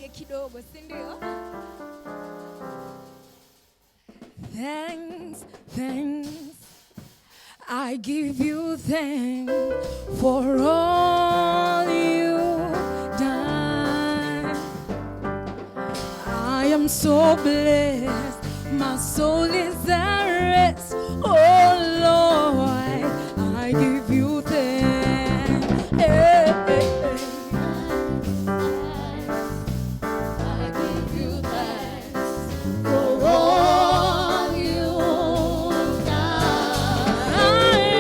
kidogo, si ndio? Thanks, thanks. I give you thanks for all you've done. I am so blessed, my soul is at rest. Oh Lord, I give you thanks. Hey, hey, hey. I give you thanks for all you've done. I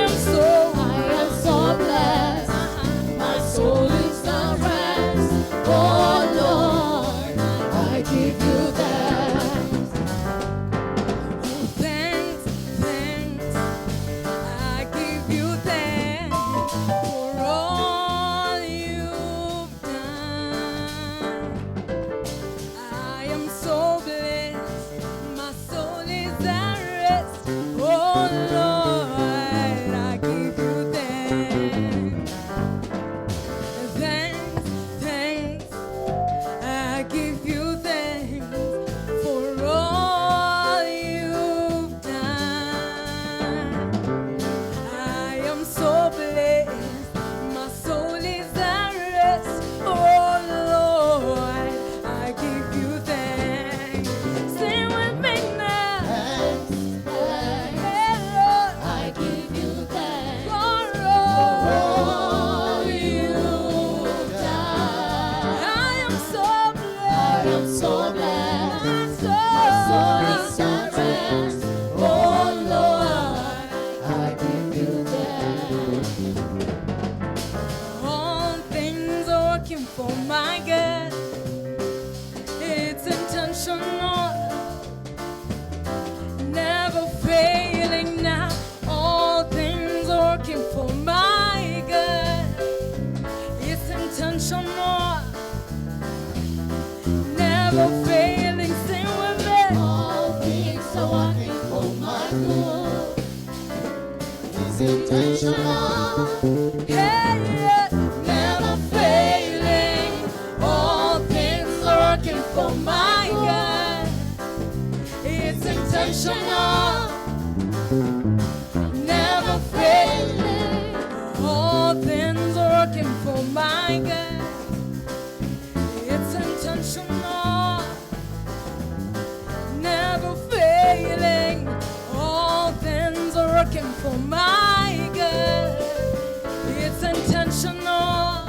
am so blessed, my soul is at rest. Oh Lord, I give you thanks. Oh, thanks, thanks. I give you thanks for all you've done. I am so blessed, my soul is at rest. Oh Lord, I give you thanks. Thanks, thanks. I give you thanks for all you've done. I am so blessed, my soul is at rest. Oh Lord, I give you thanks. Sing with me now. Hey Lord, I give you thanks for all you've done. I am so blessed, my soul is at rest. Oh Lord, I give you thanks. All things are working for my good. It's intentional, never failing now. All things are working for my good. It's intentional, never failing. Sing with me. All things are working for my good. It's intentional. Hey, yeah. Never failing. All things are working for my good. It's intentional. Never failing. All things are working for my good. It's intentional. Never failing. All things are working for my good. It's intentional.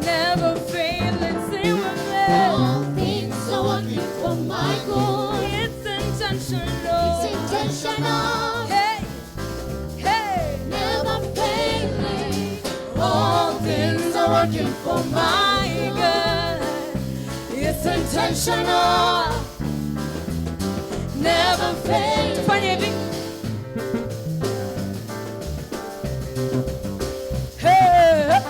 Never failing. Sing with me. All things are working for my good. It's intentional. It's intentional. Hey, hey. Never failing. All things are working for my good. It's intentional. Never failing. Tufanye hivi. Hey.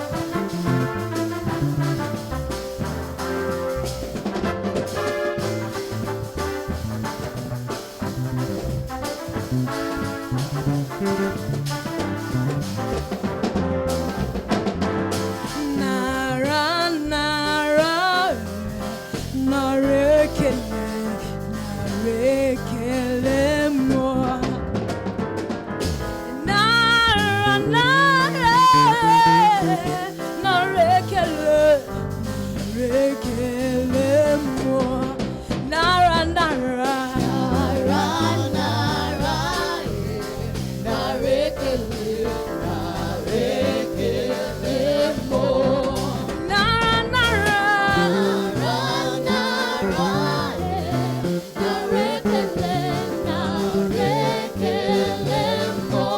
Nara, nara, narekele, narekele mo. Nara, nara, narekele, narekele mo. Nara, nara, nara, nara, narekele, narekele mo. Nara, nara, nara, nara, narekele, narekele mo.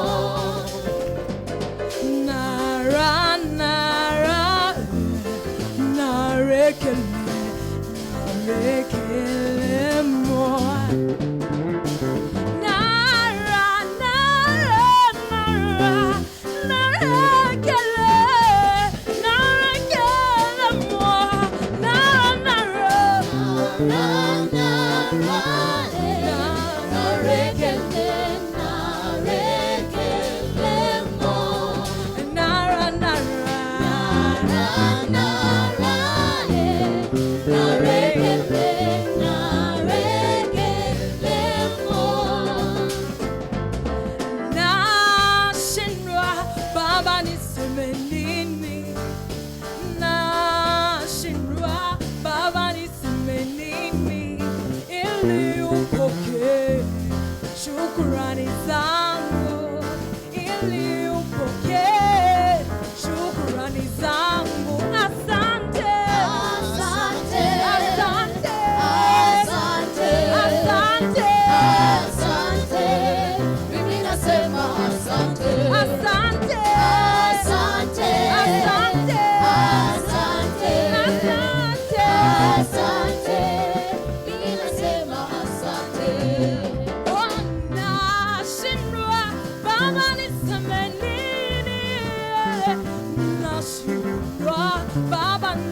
Nara, nara, narekele, narekele mo. Nara, nara, nara, narekele, narekele mo. Nara, nara, nara, narekele, narekele mo. Nara, nara, nara,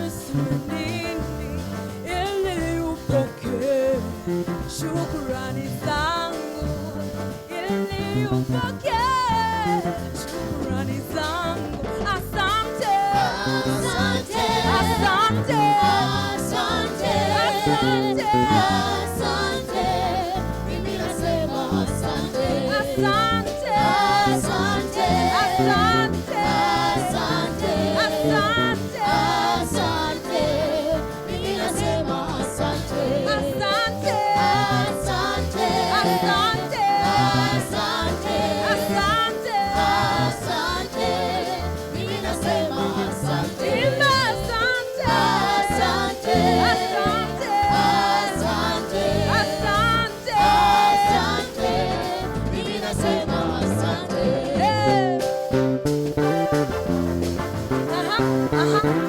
nisimamini ili upokee shukrani zangu, ili upokee shukrani zangu. Asante, asante, asante, asante, asante, asante. Mimi nasema asante, asante, asante, asante, asante, asante, asante. Mimi nasema asante, asante, asante, asante, asante, asante, asante. Mimi nasema asante, asante, asante, asante, asante, asante, asante. Mimi nasema asante.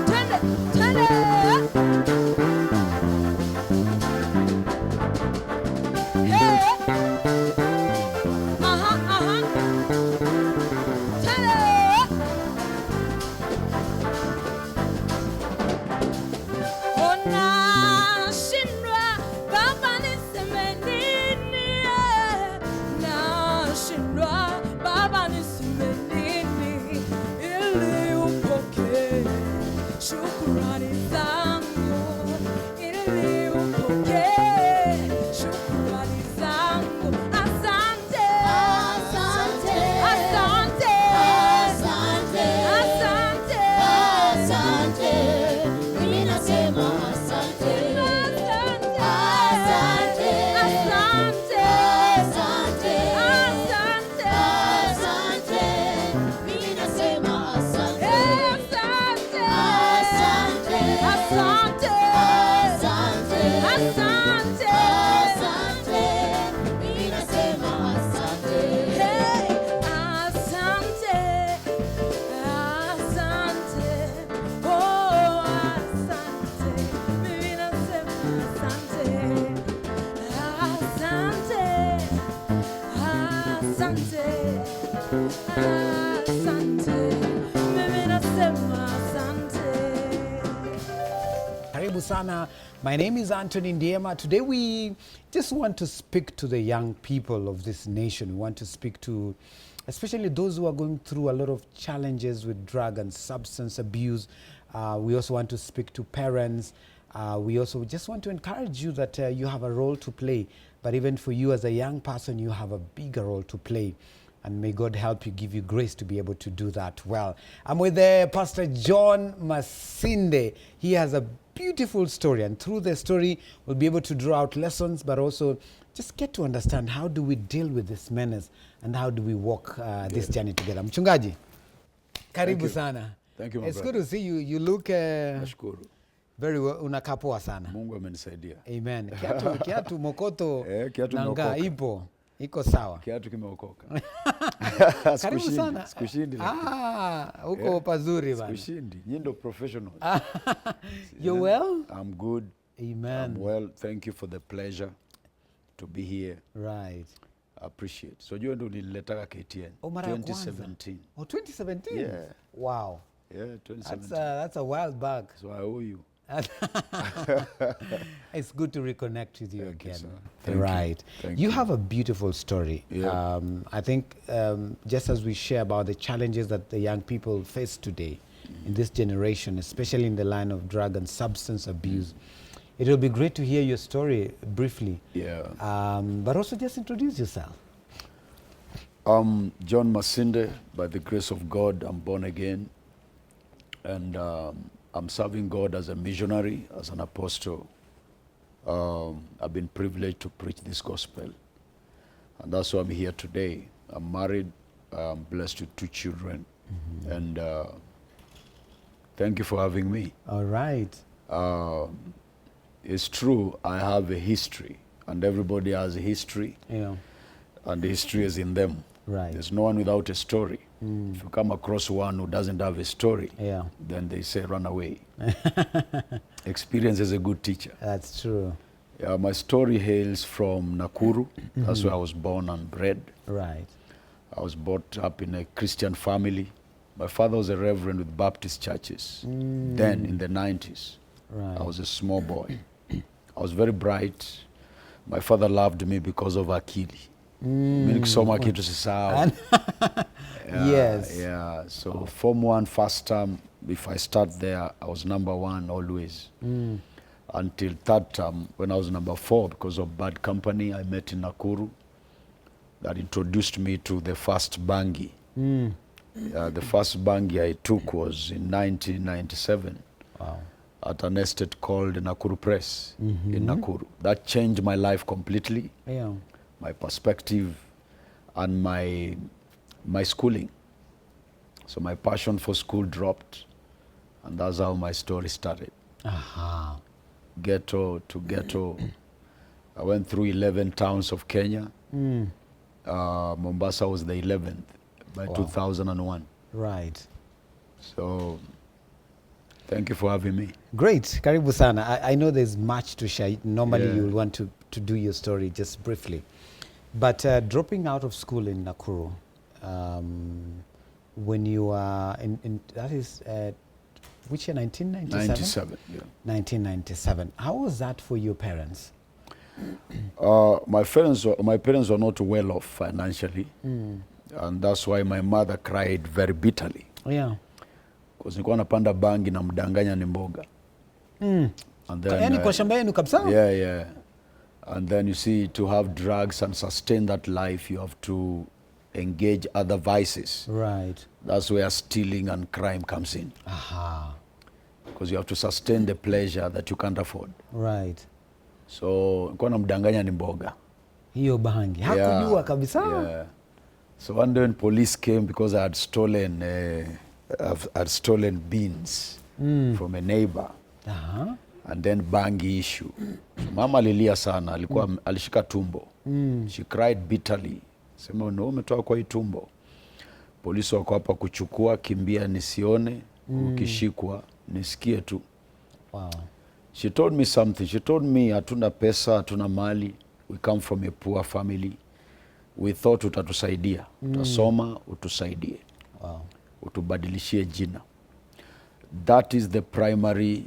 Twende, twende. Shukrani zangu, ili upokee shukrani zangu. Asante, asante, asante, asante, asante, asante. Mimi nasema asante, asante, asante, asante, asante, asante, asante. Mimi nasema asante, asante, asante, asante, asante, asante. Mimi nasema asante. Hey, asante, asante, oh asante. Mimi nasema asante, asante, asante, asante. Mimi nasema asante. Karibu sana. My name is Anthony Ndiema. Today we just want to speak to the young people of this nation. We want to speak to especially those who are going through a lot of challenges with drug and substance abuse. We also want to speak to parents. We also just want to encourage you that you have a role to play. But even for you as a young person, you have a bigger role to play. And may God help you, give you grace to be able to do that well. I'm with Pastor John Masinde. He has a beautiful story, and through the story, we'll be able to draw out lessons, but also just get to understand how do we deal with this menace and how do we walk this journey together. Mchungaji, karibu sana. Thank you, my It's brother. good to see you. You look Nashukuru. very well. Unakaa poa sana. Mungu amenisaidia. Amen. Kiatu mokoto Kiatu nanga imeokoka. iko sawa. Kiatu kimeokoka. Karibu sana. Sikushindi. Huko pazuri bana. Sikushindi. Nyinyi ndio professionals. You're well? I'm good. Amen. I'm well. Thank you for the pleasure to be here. Right. I appreciate. So you ndio nililetaka KTN. Mara ya kwanza. 2017. Oh, 2017? Yeah. Wow. Yeah, 2017. That's a while back. So I owe you. It's good to reconnect with you Thank you, again. sir. Thank Right. you. Thank You you. have a beautiful story. Yeah. I think just as we share about the challenges that the young people face today in this generation, especially in the line of drug and substance abuse, it will be great to hear your story briefly. Yeah. But also just introduce yourself. John Masinde, by the grace of God, I'm born again. And I'm serving God as a missionary, as an apostle. I've been privileged to preach this gospel. And that's why I'm here today. I'm married. I'm blessed with 2 children. And thank you for having me. All right. It's true, I have a history. And everybody has a history. Yeah. And the history is in them. Right. There's no one without a story. If you come across one who doesn't have a story, Yeah. then they say run away. Experience is a good teacher. That's true. Yeah, my story hails from Nakuru. That's where I was born and bred. Right. I was brought up in a Christian family. My father was a reverend with Baptist churches. Then, in the 90s, Right. I was a small boy. I was very bright. My father loved me because of akili. Mimi nikisoma kitu sisahau. Yes. Yeah. So Form 1 first term, if I start there, I was number 1 always. Until third term, when I was number 4, because of bad company, I met in Nakuru. That introduced me to the first bangi. The first bangi I took was in 1997. Wow. At an estate called Nakuru Press in Nakuru. That changed my life completely, Yeah. my perspective and my schooling. So my passion for school dropped, and that's how my story started. Aha. Ghetto to ghetto. I went through 11 towns of Kenya. Mombasa was the 11th by 2001. Right. So thank you for having me. Great. Karibu sana. I know there's much to share. Normally Yeah. you'll want to do your story just briefly. But dropping out of school in Nakuru, when you are in that is which year, 1997? 97, yeah. 1997. How was that for your parents? My parents were not well off financially, and that's why my mother cried very bitterly. Yeah. Because nilikuwa napanda bangi na mdanganya ni mboga. And then, Yani kwa shamba yenu kabisa? yeah. And then you see, to have drugs and sustain that life, you have to engage other vices. Right. That's where stealing and crime comes in. Aha. Because you have to sustain the pleasure that you can't afford. Right. So nilikuwa namdanganya ni mboga. Hiyo bangi. Hakujua kabisa. Yeah. So one day when police came, because I had stolen beans from a neighbor, Aha. and then bangi issue. So mama alilia sana, alishika tumbo. She cried bitterly. Sema no, umetoa kwa hii tumbo. Polisi wako hapa kuchukua, kimbia nisione, ukishikwa nisikie tu. Wow. She told me something. She told me, hatuna pesa, hatuna mali. We come from a poor family. We thought utatusaidia. Utasoma, utusaidie. Wow. Utubadilishie jina. That is the primary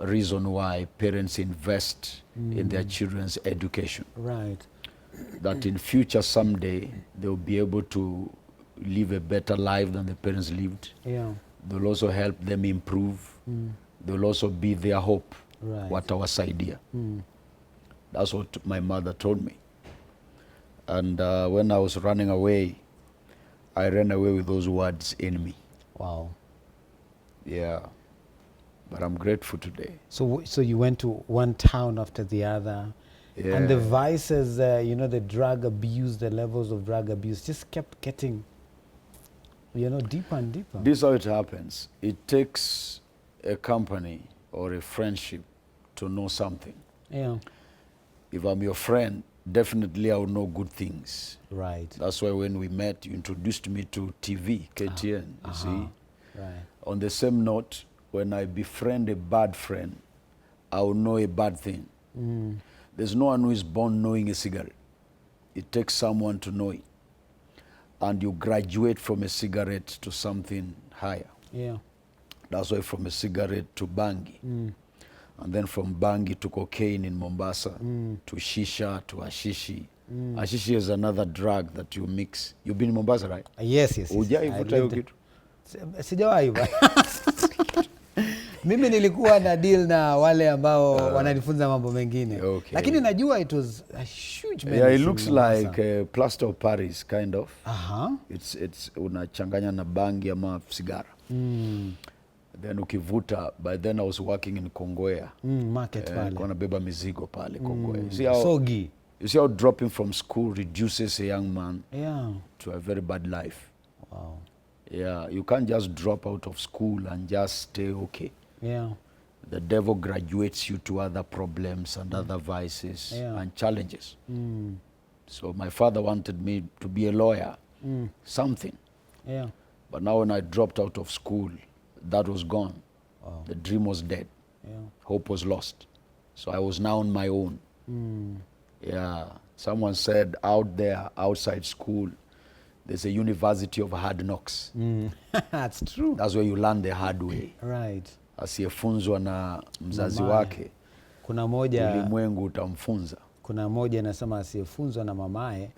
reason why parents invest in their children's education. Right. That in future someday they will be able to live a better life than the parents lived. Yeah. They'll also help them improve. They'll also be their hope. Right. Watawasaidia. That's what my mother told me. And when I was running away, I ran away with those words in me. Wow. Yeah. But I'm grateful today. So you went to one town after the other. Yeah. And the vices, the drug abuse, the levels of drug abuse just kept getting, deeper and deeper. This is how it happens. It takes a company or a friendship to know something. Yeah. If I'm your friend, definitely I will know good things. Right. That's why when we met, you introduced me to TV, KTN, you see. Right. On the same note, when I befriend a bad friend, I will know a bad thing. There's no one who is born knowing a cigarette. It takes someone to know it. And you graduate from a cigarette to something higher. Yeah. That's why from a cigarette to bangi. And then from bangi to cocaine in Mombasa, to shisha, to ashishi. Ashishi is another drug that you mix. You've been in Mombasa, right? Yes. Hujai I vuta hiyo lived kitu? Sijawahi. Mimi nilikuwa na deal na wale ambao wananifunza mambo mengine. Okay. Lakini najua it was a huge menace. Yeah, it looks in Mombasa. like a plaster of Paris, kind of. Aha. It's unachanganya na bangi ama sigara. Then ukivuta, by then I was working in Kongwea. Market pale. Nilikuwa nabeba mizigo pale Kongwea. You Sogi. see how dropping from school reduces a young man Yeah. to a very bad life. Wow. Yeah, you can't just drop out of school and just stay okay. Yeah. The devil graduates you to other problems and other vices and challenges. So my father wanted me to be a lawyer, something. Yeah. But now when I dropped out of school, that was gone. Wow. The dream was dead. Yeah. Hope was lost. So I was now on my own. Yeah. Someone said out there, outside school, there's a university of hard knocks. That's true. That's where you learn the hard way. Right. Asiyefunzwa na mzazi Mamaye. wake, Kuna moja ulimwengu utamfunza. Kuna moja nasema asiyefunzwa na mamaye,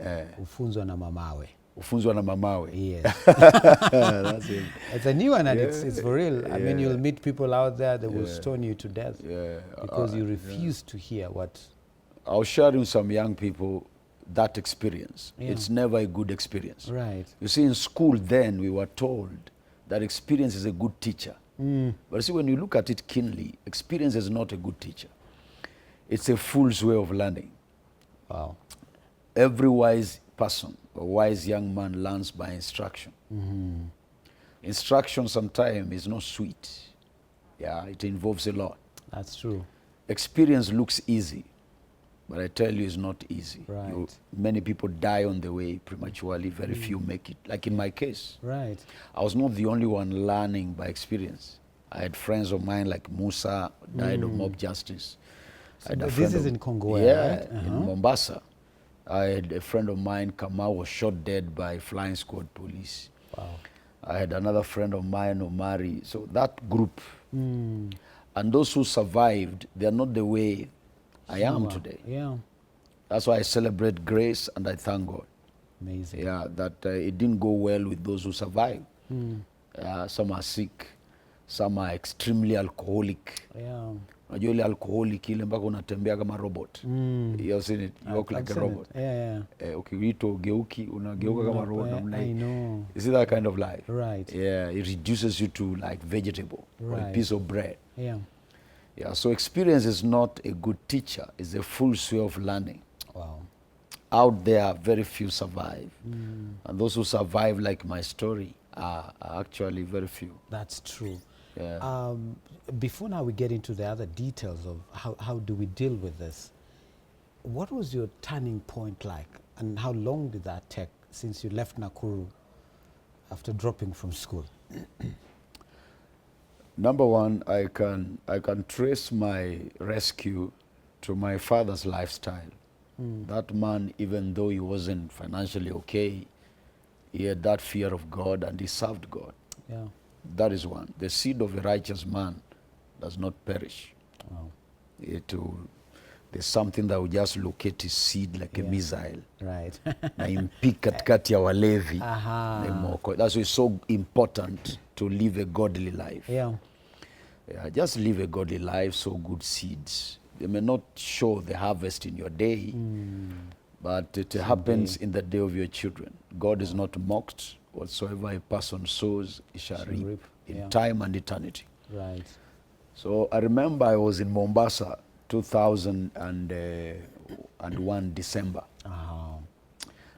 ufunzwa na mamawe. Ufunzwa na mamawe. Yes. That's it. It's a new one and Yeah, it's for real. I mean, you'll meet people out there that will stone you to death because you refuse to hear what... I'll share with some young people that experience. Yeah. It's never a good experience. Right. You see, in school then we were told that experience is a good teacher. But see, when you look at it keenly, experience is not a good teacher. It's a fool's way of learning. Wow. Every wise person, a wise young man, learns by instruction. Instruction sometimes is not sweet. Yeah, it involves a lot. That's true. Experience looks easy, but I tell you it's not easy. Right. Many people die on the way prematurely, very few make it. Like in my case, Right. I was not the only one learning by experience. I had friends of mine like Musa, died of mob justice. I had a This friend is of- in Congo, yeah, right? in Mombasa. I had a friend of mine, Kamau, was shot dead by flying squad police. Wow. I had another friend of mine, Omari. So that group, and those who survived, they are not the way I am today. Yeah. That's why I celebrate grace and I thank God. Amazing. Yeah, that it didn't go well with those who survived. Some are sick, some are extremely alcoholic. Yeah. Unajua ile alcoholic ile mpaka unatembea kama robot. You've seen it, you walk like a robot. Yeah. Ukiitwa ugeuki, unageuka kama robot. I know. You see that kind of life? Right. Yeah, it reduces you to like vegetable or a Right. piece of bread. Yeah. Yeah, so experience is not a good teacher. It's a full way of learning. Wow. Out there, very few survive. And those who survive, like my story, are actually very few. That's true. Yeah. Before now we get into the other details of how do we deal with this, what was your turning point like and how long did that take since you left Nakuru after dropping from school? Number one, I can trace my rescue to my father's lifestyle. That man, even though he wasn't financially okay, he had that fear of God and he served God. Yeah. That is one. The seed of a righteous man does not perish. Wow. There's something that will just locate his seed like a missile. Right. Na impik katikati ya walevi. Aha. na imoko. That's why it's so important to live a godly life. Yeah. Yeah, just live a godly life, sow good seeds. They may not show the harvest in your day, but it happens in the day of your children. God is not mocked. Whatsoever a person sows, he shall reap in time and eternity. Right. So I remember I was in Mombasa 2001 December. Oh.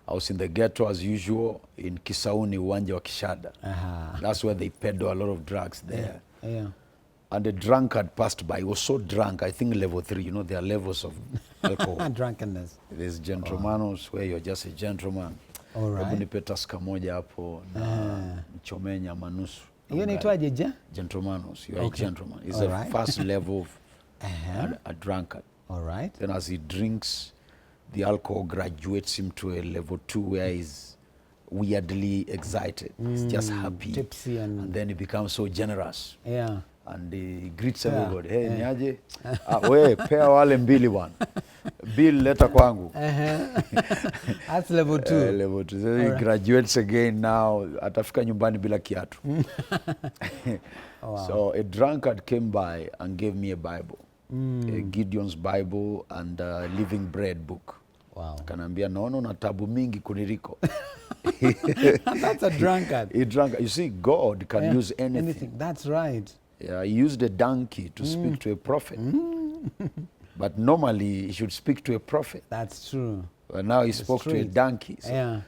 I was in the ghetto as usual in Kisauni, uwanja wa Kishada. That's where they peddle a lot of drugs there. Yeah. And a drunkard passed by. He was so drunk, I think level 3. You know, there are levels of alcohol. Drunkenness. There's gentlemanos where you're just a gentleman. All right. Hebu nipe taska moja hapo na mchome nyama nusu. Hiyo inaitwaje je? Gentlemanos. You're a gentleman. It's All the right. first level of a drunkard. All right. Then as he drinks, the alcohol graduates him to a level 2 where he's weirdly excited. He's just happy. Tipsy and then he becomes so generous. yeah. And he greets everybody. Hey, niaje? We, pea wale mbili bwana. Bill leta kwangu. That's level 2. Level 2. So he graduates again now. Atafika nyumbani bila kiatu. Wow. So a drunkard came by and gave me a Bible. A Gideon's Bible and a Living Bread book. Wow. Kanambia naona una tabu mingi kuniriko. That's a drunkard. A drunkard. You see, God can use anything. That's right. Yeah, he used a donkey to speak to a prophet. But normally he should speak to a prophet. That's true. But now he spoke to a donkey. So Yeah.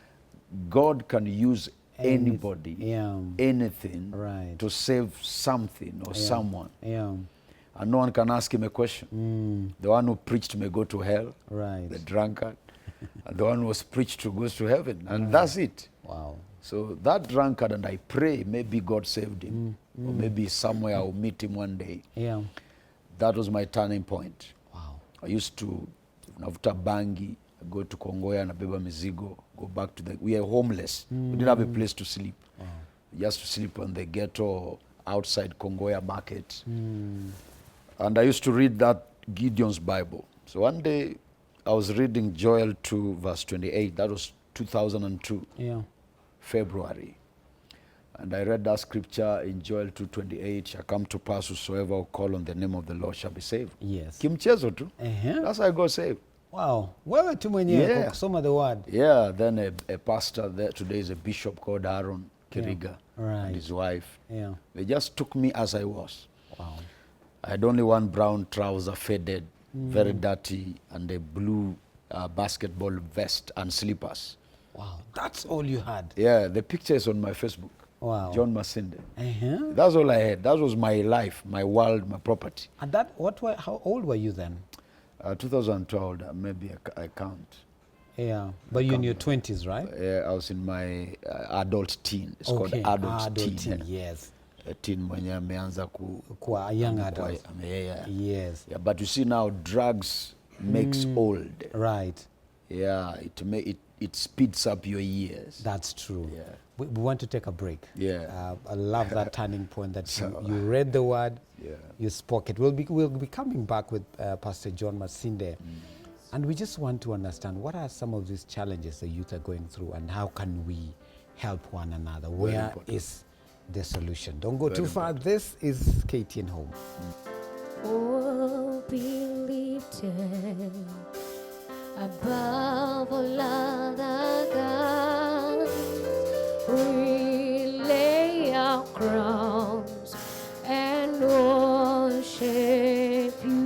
God can use anybody, Yeah. anything Right. to save something or someone. Yeah. And no one can ask him a question. The one who preached may go to hell, Right. the drunkard. And the one who was preached to goes to heaven. And that's it. Wow. So that drunkard, and I pray maybe God saved him. Or maybe somewhere I'll meet him one day. Yeah. That was my turning point. Wow. I used to navuta bangi. go to Kongoya and Abeba Mizigo, go back to we are homeless. We didn't have a place to sleep. Wow. Just to sleep on the ghetto outside Kongoya market. And I used to read that Gideon's Bible. So one day I was reading Joel 2 verse 28. That was 2002, Yeah. February. And I read that scripture in Joel 2:28, shall come to pass whosoever will call on the name of the Lord shall be saved. Yes. Kimchezo too. Uh-huh. That's how I got saved. Wow. Wewe tu mwenyewe Yeah. kwa kusoma the word. Yeah, then a pastor there today is a bishop called Aaron Kiriga Right. and his wife. Yeah. They just took me as I was. Wow. I had only one brown trouser, faded, very dirty, and a blue basketball vest and slippers. Wow. That's all you had. Yeah, the picture is on my Facebook. Wow. John Masinde. Uh-huh. That's all I had. That was my life, my world, my property. And how old were you then? 2012, maybe I count. Yeah. But you're in your 20s, right? I was in my adult teen. It's called Okay. adult teen. teen. Yes. A teen mwenye ameanza Kwa a young adult. Yeah. Yes. Yeah, but you see now, drugs makes old. Right. Yeah, it speeds up your years. That's true. Yeah. We want to take a break. Yeah. I love that turning point that you read the word, Yeah. you spoke it. We'll be coming back with Pastor John Masinde. And we just want to understand what are some of these challenges the youth are going through and how can we help one another? Where important. is the solution? Don't go too Very far. This is KTN Home. Oh, be lifted above all other gods. We lay our crowns and worship you.